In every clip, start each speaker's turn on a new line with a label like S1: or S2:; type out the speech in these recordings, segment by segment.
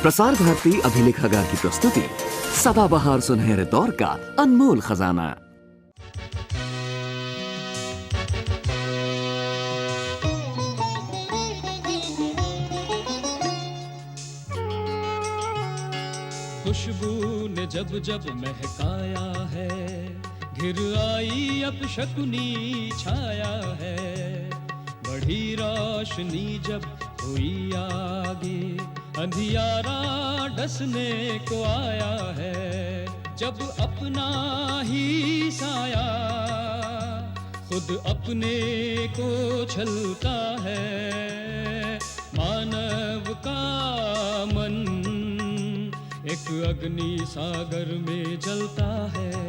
S1: प्रसार भारती अभिलेखागार की प्रस्तुति सदाबहार सुनहरे दौर का अनमोल खजाना।
S2: खुशबू ने जब जब महकाया है, घिर आई अब शकुनी छाया है। बढ़ी रोशनी जब हुई आगे, अंधियारा डसने को आया है। जब अपना ही साया खुद अपने को छलता है, मानव का मन एक अग्नि सागर में जलता है।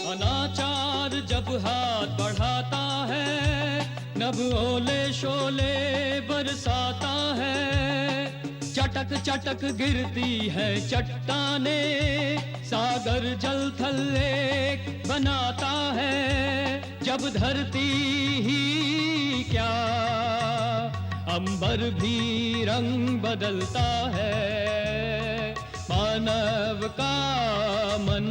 S2: अनाचार जब हाथ बढ़ाता है, नभ ओले शोले बरसाता है। चटक चटक गिरती है चट्टाने, सागर जल थल एक बनाता है। जब धरती ही क्या अंबर भी रंग बदलता है, मानव का मन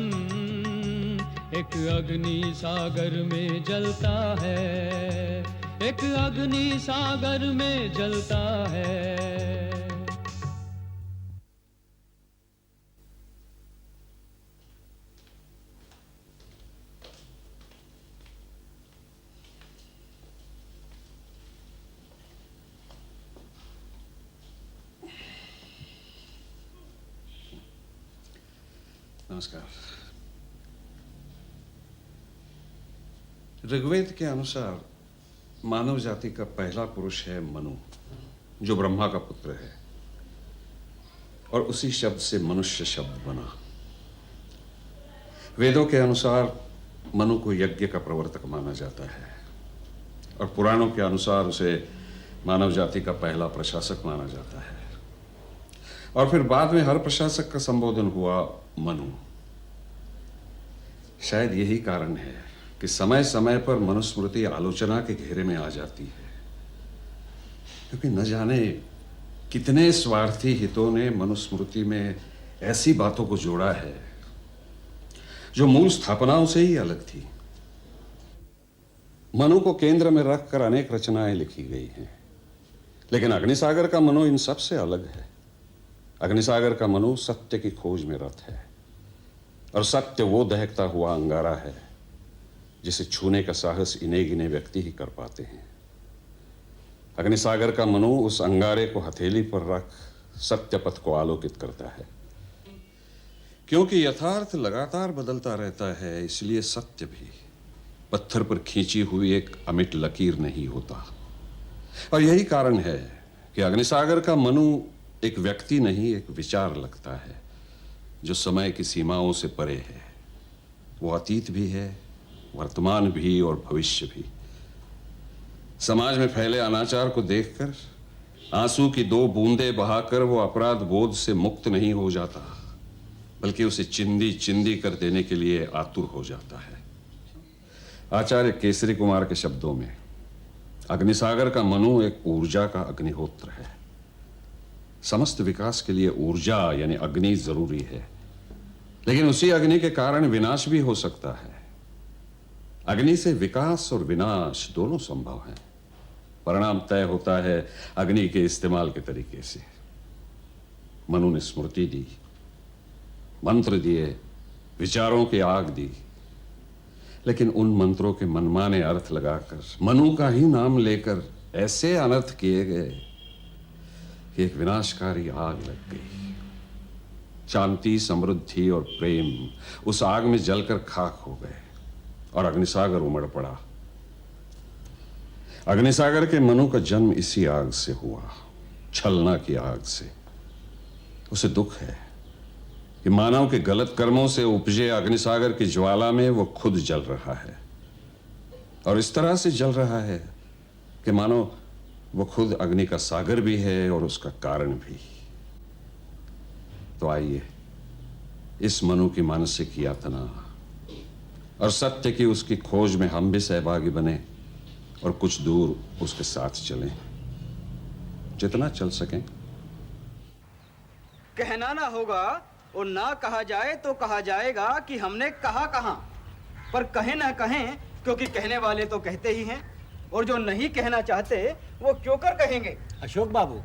S2: एक अग्नि सागर में जलता है, एक अग्नि सागर में जलता है।
S3: नमस्कार। ऋग्वेद के अनुसार मानव जाति का पहला पुरुष है मनु, जो ब्रह्मा का पुत्र है, और उसी शब्द से मनुष्य शब्द बना। वेदों के अनुसार मनु को यज्ञ का प्रवर्तक माना जाता है, और पुराणों के अनुसार उसे मानव जाति का पहला प्रशासक माना जाता है। और फिर बाद में हर प्रशासक का संबोधन हुआ मनु। शायद यही कारण है कि समय समय पर मनुस्मृति आलोचना के घेरे में आ जाती है, क्योंकि न जाने कितने स्वार्थी हितों ने मनुस्मृति में ऐसी बातों को जोड़ा है जो मूल स्थापनाओं से ही अलग थी। मनु को केंद्र में रखकर अनेक रचनाएं लिखी गई हैं, लेकिन अग्निसागर का मनु इन सब से अलग है। अग्निसागर का मनु सत्य की खोज में रत है, और सत्य वो दहकता हुआ अंगारा है जिसे छूने का साहस इन्हें गिने व्यक्ति ही कर पाते हैं। अग्निसागर का मनु उस अंगारे को हथेली पर रख सत्य पथ को आलोकित करता है। क्योंकि यथार्थ लगातार बदलता रहता है, इसलिए सत्य भी पत्थर पर खींची हुई एक अमिट लकीर नहीं होता। और यही कारण है कि अग्निसागर का मनु एक व्यक्ति नहीं, एक विचार लगता है जो समय की सीमाओं से परे है। वो अतीत भी है, वर्तमान भी और भविष्य भी। समाज में फैले अनाचार को देखकर आंसू की दो बूंदें बहाकर वो अपराध बोध से मुक्त नहीं हो जाता, बल्कि उसे चिंदी चिंदी कर देने के लिए आतुर हो जाता है। आचार्य केसरी कुमार के शब्दों में अग्निसागर का मनु एक ऊर्जा का अग्निहोत्र है। समस्त विकास के लिए ऊर्जा यानी अग्नि जरूरी है, लेकिन उसी अग्नि के कारण विनाश भी हो सकता है। अग्नि से विकास और विनाश दोनों संभव हैं। परिणाम तय होता है अग्नि के इस्तेमाल के तरीके से। मनु ने स्मृति दी, मंत्र दिए, विचारों की आग दी, लेकिन उन मंत्रों के मनमाने अर्थ लगाकर मनु का ही नाम लेकर ऐसे अनर्थ किए गए कि एक विनाशकारी आग लग गई। शांति, समृद्धि और प्रेम उस आग में जलकर खाक हो गए और अग्निसागर उमड़ पड़ा। अग्निसागर के मनु का जन्म इसी आग से हुआ, छलना की आग से। उसे दुख है कि मानव के गलत कर्मों से उपजे अग्निसागर की ज्वाला में वो खुद जल रहा है, और इस तरह से जल रहा है कि मानो वो खुद अग्नि का सागर भी है और उसका कारण भी। तो आइए इस मनु की मानसिक यातना और सत्य की उसकी खोज में हम भी सहभागी बने और कुछ दूर उसके साथ चलें, जितना चल सकें।
S4: कहना ना होगा और ना कहा जाए तो कहा जाएगा कि हमने कहा कहां, पर कहें ना कहें क्योंकि कहने वाले तो कहते ही हैं, और जो नहीं कहना चाहते वो क्यों कर कहेंगे।
S5: अशोक बाबू,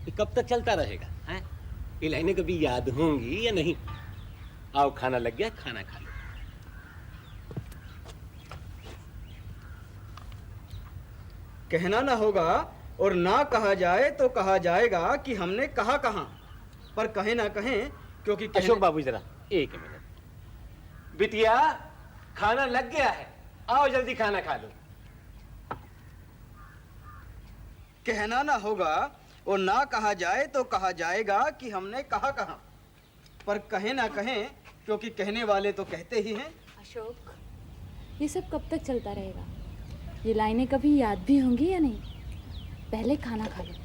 S5: ये कब तक चलता रहेगा? हैं? ये लाइनें कभी याद होंगी या नहीं? आओ, खाना लग गया, खाना खा लो।
S4: कहना ना होगा और ना कहा जाए तो कहा जाएगा कि हमने कहा कहां, पर कहें ना कहें क्योंकि
S5: अशोक बाबू जरा एक मिनट। बिटिया, खाना लग गया है, आओ जल्दी खाना खा लो।
S4: कहना ना होगा और ना कहा जाए तो कहा जाएगा कि हमने कहा कहां, पर कहें ना कहें क्योंकि कहने वाले तो कहते ही हैं।
S6: अशोक, ये सब कब तक चलता रहेगा? ये लाइनें कभी याद भी होंगी या नहीं? पहले खाना खा लो।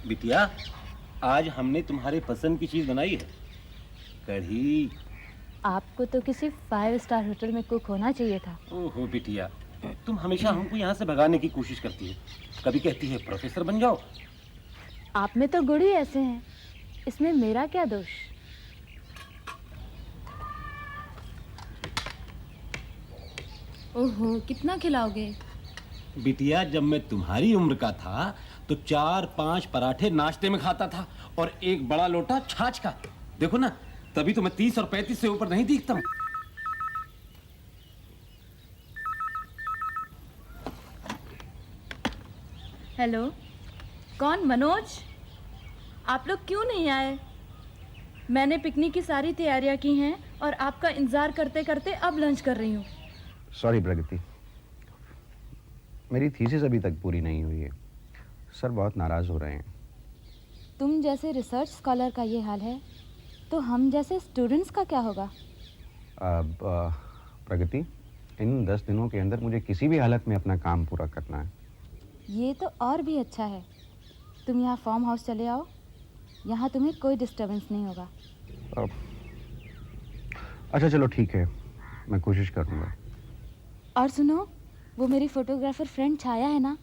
S5: बिटिया, आज हमने तुम्हारे पसंद की चीज बनाई है, कढ़ी।
S6: आपको तो किसी 5 स्टार होटल में कुक होना चाहिए था।
S5: ओहो बिटिया, तुम हमेशा हमको यहाँ से भगाने की कोशिश करती हो। कभी कहती है प्रोफेसर बन जाओ।
S6: आप में तो गुण ही ऐसे हैं, इसमें मेरा क्या दोष? ओहो, कितना खिलाओगे?
S5: बिटिया, जब मैं तुम्हारी उम्र का था तो 4-5 पराठे नाश्ते में खाता था और एक बड़ा लोटा छाछ का। देखो ना, तभी तो मैं 30 और 35 से ऊपर नहीं दिखता हूँ।
S6: हेलो, कौन? मनोज? आप लोग क्यों नहीं आए? मैंने पिकनिक की सारी तैयारियां की हैं और आपका इंतजार करते करते अब लंच कर रही हूँ।
S7: सॉरी प्रगति, मेरी थीसिस अभी तक पूरी नहीं हुई है। सर बहुत नाराज़ हो रहे हैं।
S6: तुम जैसे रिसर्च स्कॉलर का ये हाल है तो हम जैसे स्टूडेंट्स का क्या होगा?
S7: प्रगति, इन 10 दिनों के अंदर मुझे किसी भी हालत में अपना काम पूरा करना है।
S6: ये तो और भी अच्छा है। तुम यहाँ फार्म हाउस चले आओ, यहाँ तुम्हें कोई डिस्टर्बेंस नहीं होगा।
S7: अच्छा चलो ठीक है, मैं कोशिश करूँगा।
S6: और सुनो, वो मेरी फोटोग्राफर फ्रेंड छाया है ना,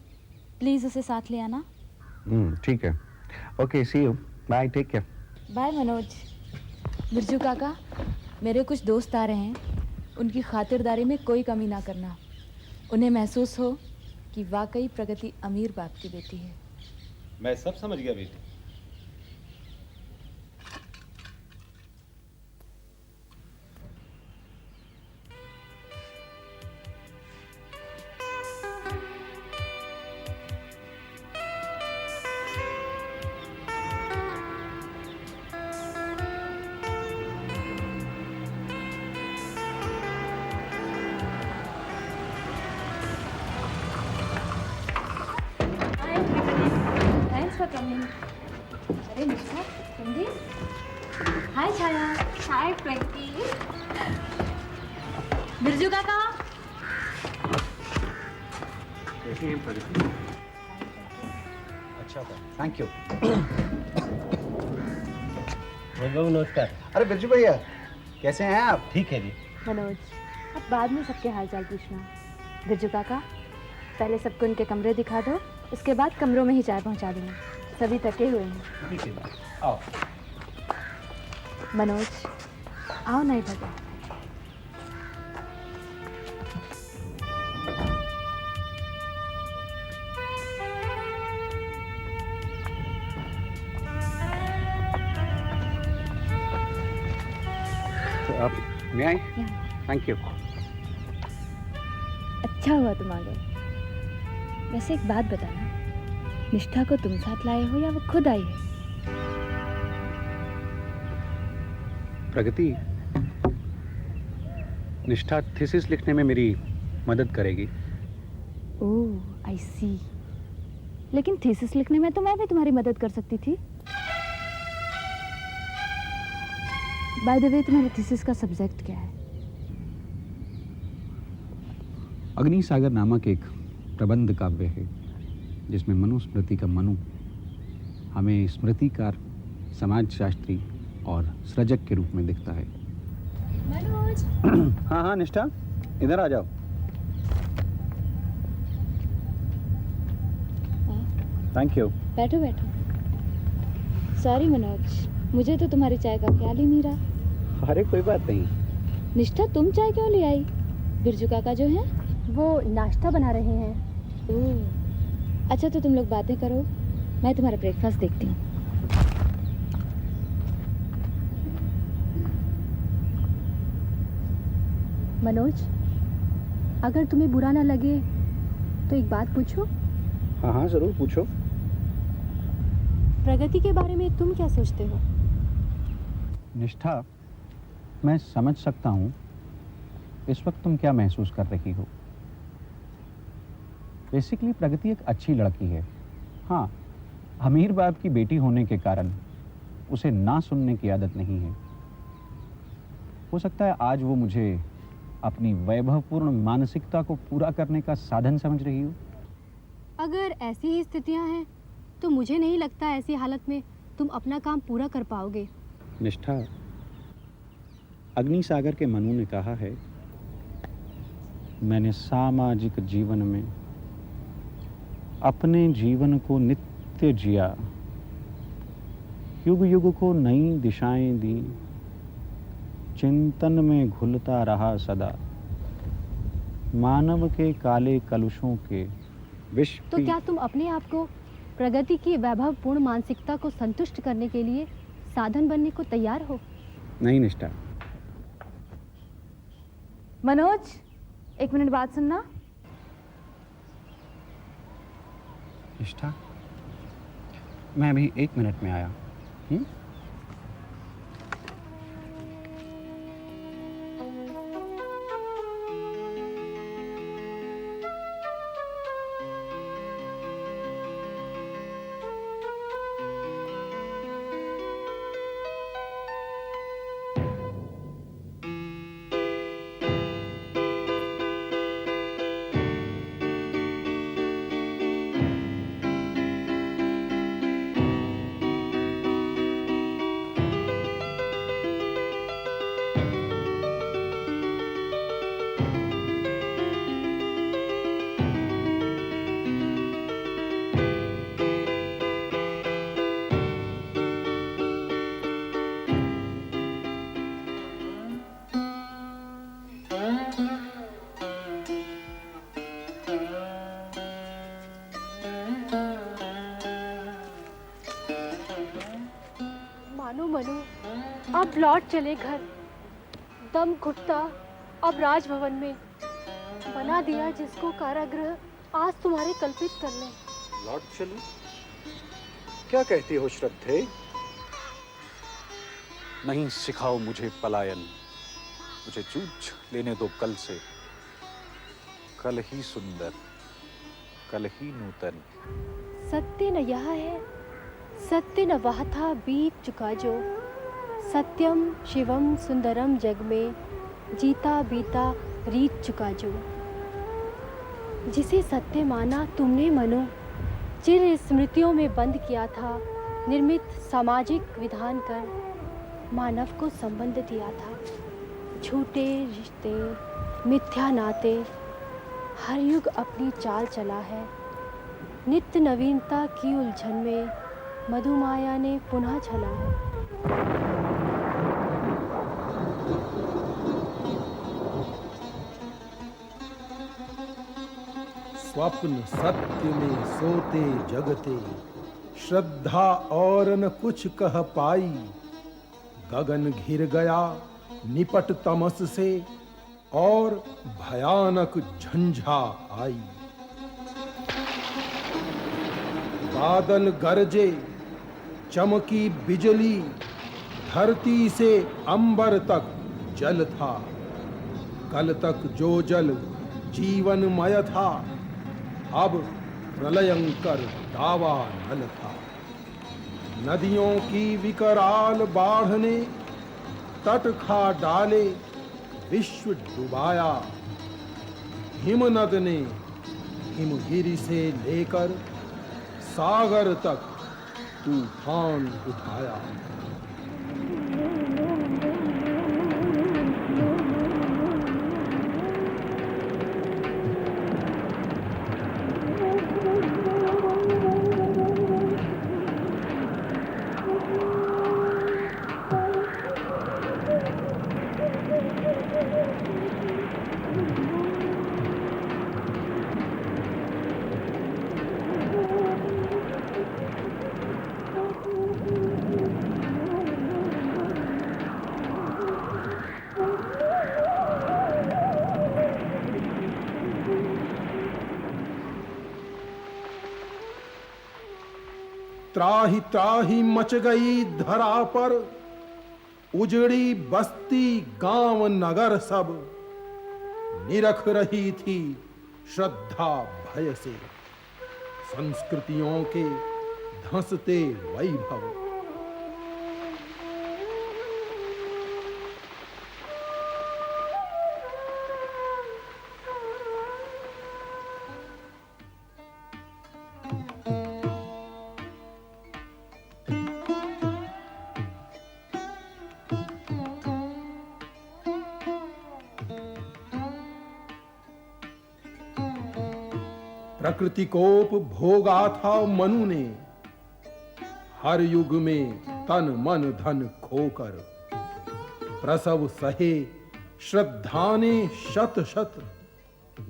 S6: प्लीज़ उसे साथ ले आना।
S7: ठीक है। Okay, see you, bye, take care.
S6: Bye Manoj. Birju काका, मेरे कुछ दोस्त आ रहे हैं, उनकी खातिरदारी में कोई कमी ना करना। उन्हें महसूस हो कि वाकई प्रगति अमीर बाप की बेटी है।
S5: मैं सब समझ गया बेटी।
S6: Thanks for coming. अरे निष्ठा, हिंदी? हाय छाया। हाय प्रगति। बिरजू काका।
S7: कैसी हैं प्रगति? अच्छा था, थैंक यू।
S5: नमस्कार।
S7: अरे बिरजू भैया, कैसे हैं आप?
S5: ठीक है जी।
S6: मनोज, अब बाद में सबके हालचाल पूछना। बिरजू काका, पहले सबको उनके कमरे दिखा दो, उसके बाद कमरों में ही चाय पहुंचा देना। सभी थके हुए हैं।
S5: ठीक है, आओ।
S6: मनोज, आओ नहीं थका।
S7: तो आप मैं आई? Thank you.
S6: अच्छा हुआ तुम आ गए। वैसे एक बात बताना, निष्ठा को तुम साथ लाए हो या वो खुद आई है?
S7: प्रगति, निष्ठा थीसिस लिखने में मेरी मदद करेगी।
S6: ओह, आई सी। लेकिन थीसिस लिखने में तो मैं भी तुम्हारी मदद कर सकती थी। बाय द वे, तुम्हारे थीसिस का सब्जेक्ट क्या है?
S7: अग्निसागर नामक एक प्रबंध काव्य है जिसमें मनुस्मृति का मनु हमें स्मृतिकार, समाजशास्त्री और सृजक के रूप में दिखता है।
S6: मनोज।
S7: हाँ हाँ निष्ठा, इधर आ जाओ। Thank you.
S6: बैठो बैठो। सॉरी मनोज, मुझे तो तुम्हारी चाय का ख्याल ही नहीं रहा।
S7: अरे कोई बात नहीं।
S6: निष्ठा, तुम चाय क्यों ले आई? बिरजू काका जो हैं
S8: वो नाश्ता बना रहे हैं।
S6: ओह, अच्छा तो तुम लोग बातें करो, मैं तुम्हारा ब्रेकफास्ट देखती हूँ।
S8: मनोज, अगर तुम्हें बुरा ना लगे तो एक बात पूछूं?
S7: हाँ हाँ जरूर पूछो।
S8: प्रगति के बारे में तुम क्या सोचते हो?
S7: निष्ठा, मैं समझ सकता हूँ इस वक्त तुम क्या महसूस कर रही हो। बेसिकली प्रगति एक अच्छी लड़की है। हाँ, अमीर बाप की बेटी होने के कारण उसे ना सुनने की आदत नहीं है। हो सकता है आज वो मुझे अपनी वैभवपूर्ण मानसिकता को पूरा करने का साधन समझ रही हो।
S8: अगर ऐसी ही स्थितियां हैं तो मुझे नहीं लगता ऐसी हालत में तुम अपना काम पूरा कर पाओगे।
S7: निष्ठा, अग्निसागर के मनु ने कहा है, मैंने सामाजिक जीवन में अपने जीवन को नित्य जिया, युग युग को नई दिशाएं दी, चिंतन में घुलता रहा सदा, मानव के काले कलुषों के विष
S8: तो क्या तुम अपने आप को प्रगति की वैभवपूर्ण मानसिकता को संतुष्ट करने के लिए साधन बनने को तैयार हो?
S7: नहीं निष्ठा।
S6: मनोज, एक मिनट बात सुनना।
S7: निष्ठा, मैं अभी 1 मिनट में आया।
S8: मनु, अब लौट चले घर। दम घुटता अब राजभवन में, बना दिया जिसको कारागृह आज तुम्हारे कल्पित कर ले।
S9: लौट चलूं? क्या कहती हो श्रद्धे? नहीं सिखाओ मुझे पलायन, मुझे जूझ लेने दो कल से। कल ही सुंदर, कल ही नूतन।
S8: सत्य न यह है, सत्य न वह था बीत चुका जो। सत्यम शिवम सुंदरम जग में, जीता बीता रीत चुका जो। जिसे सत्य माना तुमने मनो, चिर स्मृतियों में बंद किया था, निर्मित सामाजिक विधान कर मानव को संबंध दिया था। झूठे रिश्ते, मिथ्या नाते, हर युग अपनी चाल चला है। नित्य नवीनता की उलझन में मधुमाया ने पुनः छला है।
S10: स्वप्न सत्य में सोते जगते, श्रद्धा और न कुछ कह पाई। गगन घिर गया निपट तमस से, और भयानक झंझा आई। बादल गरजे, चमकी बिजली, धरती से अंबर तक जल था। कल तक जो जल जीवनमय था, अब प्रलयंकर दावानल था। नदियों की विकराल बाढ़ ने तट खा डाले विश्व डुबाया। हिमनद ने हिमगिरि से लेकर सागर तक तूफान उठाया। त्राही त्राही मच गई धरा पर, उजड़ी बस्ती गांव नगर सब। निरख रही थी श्रद्धा भय से संस्कृतियों के धंसते वैभव। प्रकृति कोप भोगा था मनु ने, हर युग में तन मन धन खोकर। प्रसव सहे श्रद्धा ने शत शत,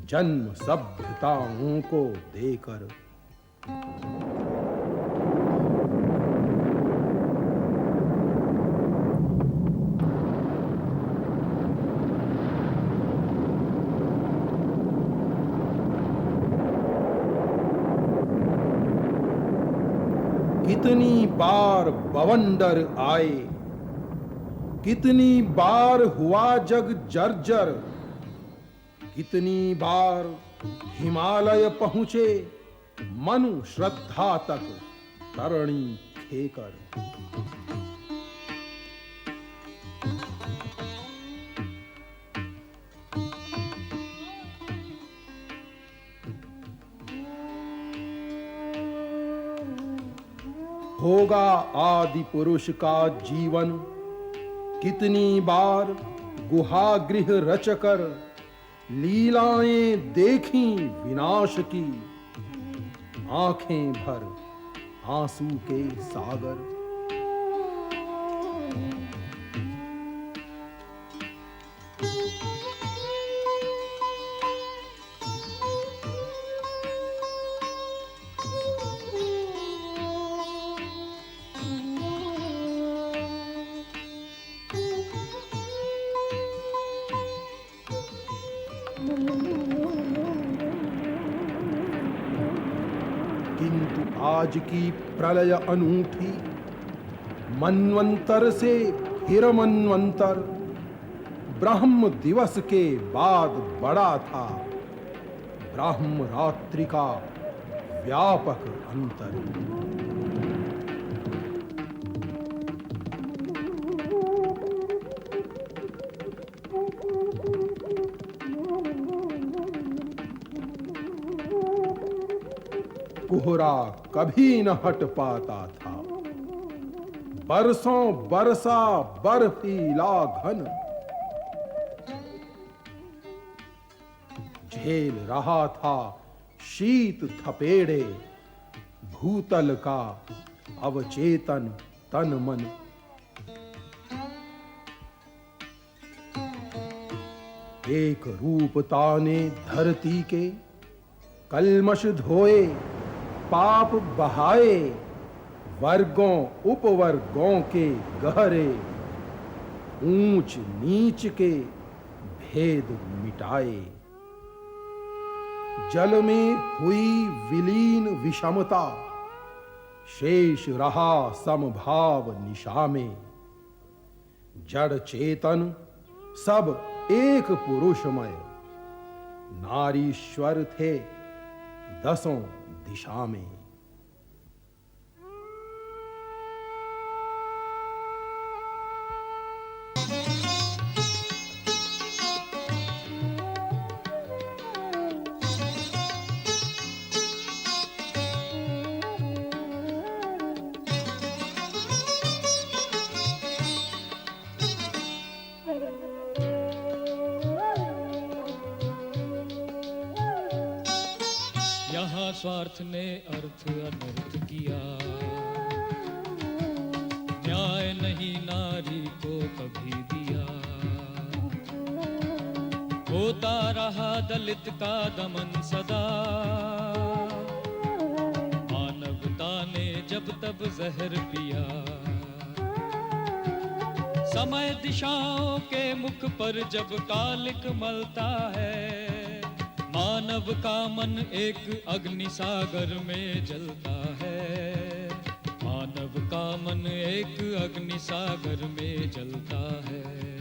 S10: जन्म सभ्यताओं को देकर। कितनी बार बवंडर आए, कितनी बार हुआ जग जर्जर। कितनी बार हिमालय पहुंचे मनु श्रद्धा तक तरणी खेकर। होगा आदि पुरुष का जीवन, कितनी बार गुहा गृह रचकर। लीलाएं देखी विनाश की, आंखें भर आंसू के सागर। किंतु आज की प्रलय अनूठी, मन्वंतर से फिर मन्वंतर। ब्रह्म दिवस के बाद बड़ा था ब्रह्म रात्रि का व्यापक अंतर। कोहरा कभी न हट पाता था, बरसों बरसा बर्फीला घन। झेल रहा था शीत थपेड़े, भूतल का अवचेतन तन मन। एक रूपता ने धरती के कलमश धोए, पाप बहाए। वर्गों उपवर्गों के गहरे, ऊंच नीच के भेद मिटाए। जल में हुई विलीन विषमता, शेष रहा समभाव निशा में। जड़ चेतन सब एक पुरुषमय, नारीश्वर थे दसों दिशा में।
S2: स्वार्थ ने अर्थ अनर्थ किया। न्याय नहीं नारी को कभी दिया। होता रहा दलित का दमन सदा। मानवता ने जब तब जहर पिया। समय दिशाओं के मुख पर जब कालिक मलता है, मानव का मन एक अग्नि सागर में जलता है। मानव का मन एक अग्नि सागर में जलता है।